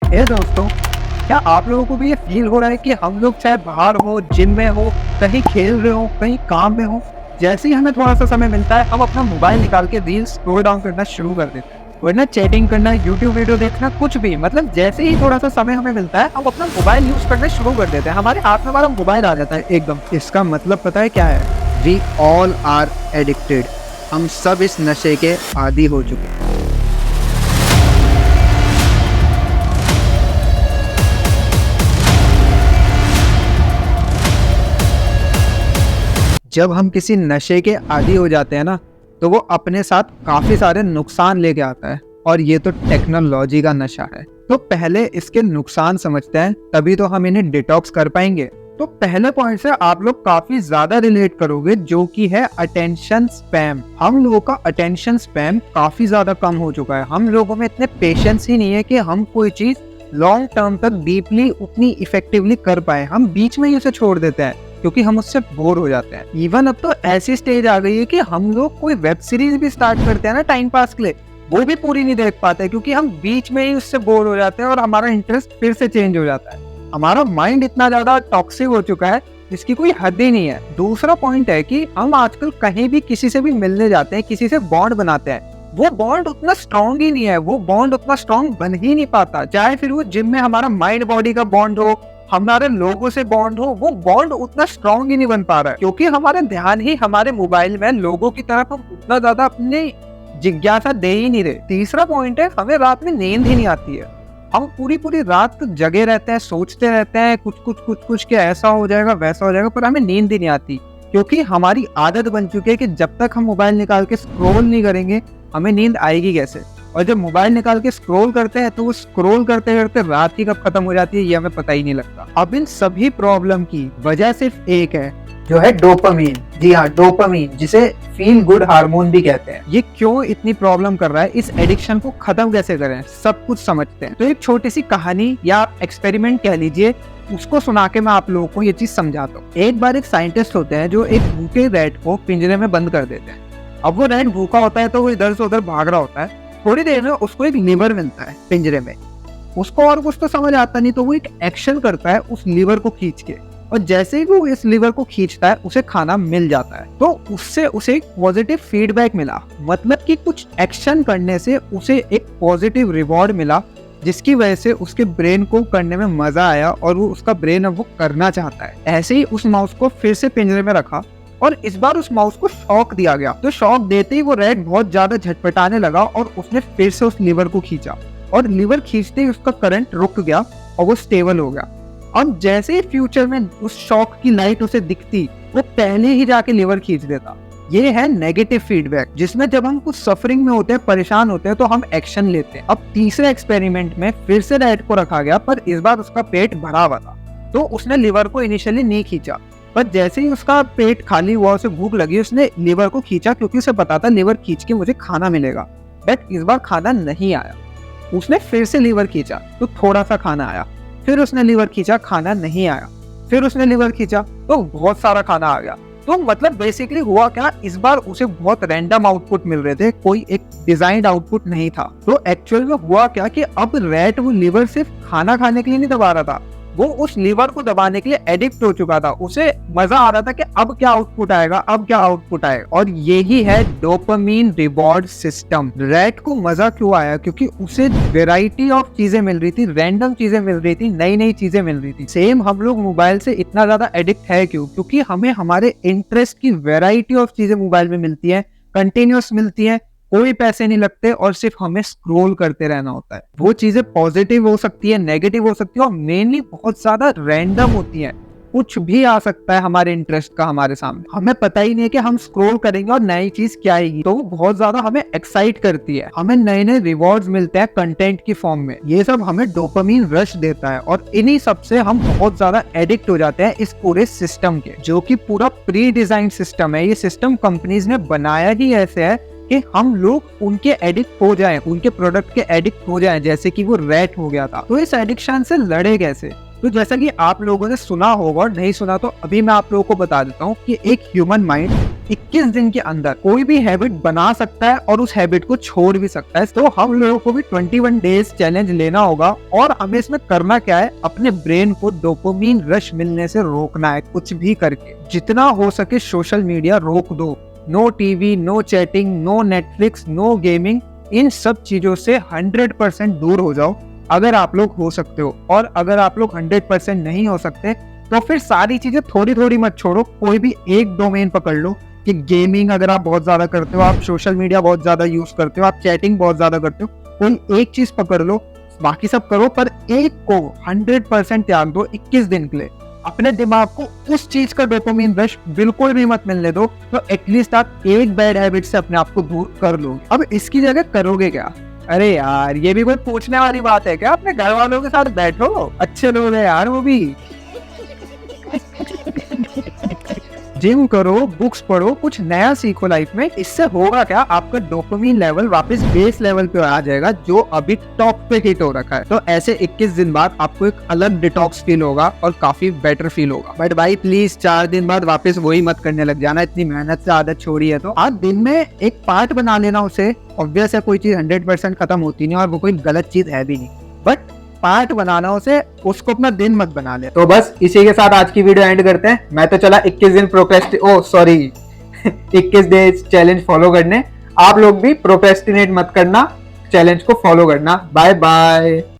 ए दोस्तों, क्या आप लोगों को भी ये फील हो रहा है कि हम लोग चाहे बाहर हो, जिम में हो, कहीं खेल रहे हो, कहीं काम में हो, जैसे ही हमें थोड़ा सा समय मिलता है हम अपना मोबाइल निकाल के रील्स स्क्रॉल डाउन करना शुरू कर देते हैं, वरना चैटिंग करना, यूट्यूब वीडियो देखना, कुछ भी, मतलब जैसे ही थोड़ा सा समय हमें मिलता है हम अपना मोबाइल यूज करना शुरू कर देते हैं। हमारे हाथ में हमारा मोबाइल आ जाता है एकदम। इसका मतलब पता है क्या है? We all are addicted. हम सब इस नशे के आदी हो चुके हैं। जब हम किसी नशे के आदी हो जाते हैं ना, तो वो अपने साथ काफी सारे नुकसान लेके आता है, और ये तो टेक्नोलॉजी का नशा है। तो पहले इसके नुकसान समझते हैं, तभी तो हम इन्हें डिटॉक्स कर पाएंगे। तो पहले पॉइंट से आप लोग काफी ज्यादा रिलेट करोगे, जो कि है अटेंशन स्पैम। हम लोगों का अटेंशन स्पैम काफी ज्यादा कम हो चुका है। हम लोगों में इतने पेशेंस ही नहीं है कि हम कोई चीज लॉन्ग टर्म तक डीपली उतनी इफेक्टिवली कर पाए। हम बीच में ही उसे छोड़ देते हैं क्योंकि हम उससे बोर हो जाते हैं। इवन अब तो ऐसी स्टेज आ गई है कि हम लोग कोई वेब सीरीज भी स्टार्ट करते हैं ना टाइम पास के लिए, वो भी पूरी नहीं देख पाते क्योंकि हम बीच में ही उससे बोर हो जाते हैं और हमारा इंटरेस्ट फिर से चेंज हो जाता है। हमारा माइंड इतना ज्यादा टॉक्सिक हो चुका है जिसकी कोई हद ही नहीं है। दूसरा पॉइंट है कि हम आजकल कहीं भी किसी से भी मिलने जाते हैं, किसी से बॉन्ड बनाते हैं, वो बॉन्ड उतना स्ट्रॉन्ग ही नहीं है, वो बॉन्ड उतना स्ट्रॉन्ग बन ही नहीं पाता। चाहे फिर वो जिम में हमारा माइंड बॉडी का बॉन्ड हो, हमारे लोगों से बॉन्ड हो, वो बॉन्ड उतना स्ट्रॉन्ग ही नहीं बन पा रहा है क्योंकि हमारा ध्यान ही हमारे मोबाइल में लोगों की तरफ हम उतना ज्यादा अपनी जिज्ञासा दे ही नहीं रहे। तीसरा पॉइंट है, हमें रात में नींद ही नहीं आती है। हम पूरी पूरी रात जगे रहते हैं, सोचते रहते हैं कुछ कि ऐसा हो जाएगा वैसा हो जाएगा, पर हमें नींद ही नहीं आती क्योंकि हमारी आदत बन चुकी है कि जब तक हम मोबाइल निकाल के स्क्रॉल नहीं करेंगे हमें नींद आएगी कैसे। और जब मोबाइल निकाल के स्क्रॉल करते हैं तो वो स्क्रॉल करते करते रात ही कब खत्म हो जाती है ये हमें पता ही नहीं लगता। अब इन सभी प्रॉब्लम की वजह सिर्फ एक है, जो है डोपामीन। जी हाँ, डोपामीन, जिसे फील गुड हार्मोन भी कहते हैं। ये क्यों इतनी प्रॉब्लम कर रहा है, इस एडिक्शन को खत्म कैसे करें, सब कुछ समझते हैं। तो एक छोटी सी कहानी या एक्सपेरिमेंट कह लीजिए, उसको सुना के मैं आप लोगों को ये चीज समझाता हूँ। एक बार एक साइंटिस्ट होते हैं जो एक भूखे रैट को पिंजरे में बंद कर देते हैं। अब वो रैट भूखा होता है तो वो इधर से उधर भाग रहा होता है। थोड़ी देर में उसको एक लीवर मिलता है पिंजरे में। उसको और कुछ तो समझ आता नहीं, तो वो एक एक्शन करता है उस लीवर को खींच के, और जैसे ही वो इस लीवर को खींचता है उसे खाना मिल जाता है। तो उससे उसे एक पॉजिटिव फीडबैक मिला, मतलब कि कुछ एक्शन करने से उसे एक पॉजिटिव रिवॉर्ड मिला, जिसकी वजह से उसके ब्रेन को करने में मजा आया और वो उसका ब्रेन अब वो करना चाहता है। ऐसे ही उस माउस को फिर से पिंजरे में रखा और इस बार उस माउस को शॉक दिया गया। तो शॉक देते ही वो रैट बहुत ज्यादा झटपटाने लगा और उसने फिर से उस लीवर को खींचा, और लीवर खींचते ही उसका करंट रुक गया और वो स्टेबल हो गया। और जैसे ही फ्यूचर में उस शॉक की लाइट उसे दिखती, वो पहले ही जाके लीवर खींच देता। ये है नेगेटिव फीडबैक, जिसमें जब हम कुछ सफरिंग में होते हैं, परेशान होते हैं, तो हम एक्शन लेते हैं। अब तीसरे एक्सपेरिमेंट में फिर से रैट को रखा गया, पर इस बार उसका पेट भरा हुआ था, तो उसने लीवर को इनिशियली नहीं खींचा। पर जैसे ही उसका पेट खाली हुआ, उसे भूख लगी, उसने लीवर को खींचा क्योंकि उसे पता था लीवर खींच के मुझे खाना मिलेगा। बट इस बार खाना नहीं आया। उसने फिर से लीवर खींचा तो थोड़ा सा खाना आया, फिर उसने लीवर खींचा, खाना नहीं आया, फिर उसने लीवर खींचा तो बहुत सारा खाना आ गया। तो मतलब बेसिकली हुआ क्या, इस बार उसे बहुत रैंडम आउटपुट मिल रहे थे, कोई एक डिजाइंड आउटपुट नहीं था। तो एक्चुअल में हुआ क्या कि अब रैट वो लीवर सिर्फ खाना खाने के लिए नहीं दबा रहा था, वो उस लीवर को दबाने के लिए एडिक्ट हो चुका था। उसे मजा आ रहा था कि अब क्या आउटपुट आएगा, अब क्या आउटपुट आएगा। और यही है डोपामीन रिवॉर्ड सिस्टम। रैट को मजा क्यों आया, क्योंकि उसे वैरायटी ऑफ चीजें मिल रही थी, रैंडम चीजें मिल रही थी, नई नई चीजें मिल रही थी। सेम हम लोग मोबाइल से इतना ज्यादा एडिक्ट है क्यों, क्योंकि हमें हमारे इंटरेस्ट की वैरायटी ऑफ चीजें मोबाइल में मिलती है, कंटिन्यूअस मिलती है, कोई पैसे नहीं लगते और सिर्फ हमें स्क्रॉल करते रहना होता है। वो चीजें पॉजिटिव हो सकती है, नेगेटिव हो सकती है, और मेनली बहुत ज्यादा रैंडम होती है। कुछ भी आ सकता है हमारे इंटरेस्ट का हमारे सामने, हमें पता ही नहीं है कि हम स्क्रॉल करेंगे और नई चीज क्या आएगी, तो वो बहुत ज्यादा हमें एक्साइट करती है। हमें नए नए रिवॉर्ड्स मिलते हैं कंटेंट की फॉर्म में। ये सब हमें डोपामीन रश देता है और इन्हीं सब से हम बहुत ज्यादा एडिक्ट हो जाते हैं इस पूरे सिस्टम के, जो कि पूरा प्री डिजाइन सिस्टम है। ये सिस्टम कंपनीज ने बनाया ही ऐसे है कि हम लोग उनके एडिक्ट हो जाएं, उनके प्रोडक्ट के एडिक्ट हो जाएं, जैसे कि वो रैट हो गया था। तो इस एडिक्शन से लड़े कैसे? तो जैसा कि आप लोगों ने सुना होगा और नहीं सुना तो अभी मैं आप लोगों को बता देता हूँ कि एक ह्यूमन माइंड 21 दिन के अंदर कोई भी हैबिट बना सकता है और उस हैबिट को छोड़ भी सकता है। तो हम लोगों को भी 21 डेज चैलेंज लेना होगा और हमें इसमें करना क्या है, अपने ब्रेन को डोपामिन रश मिलने से रोकना है। कुछ भी करके जितना हो सके सोशल मीडिया रोक दो। No TV, no chatting, no Netflix, no gaming, इन सब चीजों से 100% दूर हो जाओ अगर आप लोग हो सकते हो। और अगर आप लोग 100% नहीं हो सकते तो फिर सारी चीजें थोड़ी थोड़ी मत छोड़ो, कोई भी एक डोमेन पकड़ लो कि गेमिंग अगर आप बहुत ज्यादा करते हो, आप सोशल मीडिया बहुत ज्यादा यूज करते हो, आप चैटिंग बहुत ज्यादा करते हो, कोई एक चीज पकड़ लो, बाकी सब करो पर एक को 100% त्याग दो 21 दिन के लिए। अपने दिमाग को उस चीज का डोपामिन रश बिल्कुल भी मत मिलने दो, तो एटलीस्ट आप एक बैड हैबिट से अपने आप को दूर कर लो। अब इसकी जगह करोगे क्या? अरे यार ये भी कोई पूछने वाली बात है क्या? अपने घर वालों के साथ बैठो, अच्छे लोग हैं यार वो भी। जिम करो, बुक्स पढ़ो, कुछ नया सीखो लाइफ में। इससे होगा क्या, आपका डोपामिन लेवल वापस बेस लेवल पे आ जाएगा जो अभी टॉप पे हिट हो रखा है। तो ऐसे 21 दिन बाद आपको एक अलग डिटॉक्स फील होगा और काफी बेटर फील होगा। बट भाई प्लीज 4 दिन बाद वापस वही मत करने लग जाना, इतनी मेहनत से आदत छोड़ी है तो आज दिन में एक पार्ट बना लेना उसे। ऑब्वियस है कोई चीज 100% खत्म होती नहीं और वो कोई गलत चीज है भी नहीं, बट पार्ट बनाना उसे, उसको अपना दिन मत बना ले। तो बस इसी के साथ आज की वीडियो एंड करते हैं। मैं तो चला 21 दिन 21 डेज चैलेंज फॉलो करने। आप लोग भी प्रोक्रेस्टिनेट मत करना, चैलेंज को फॉलो करना। Bye bye.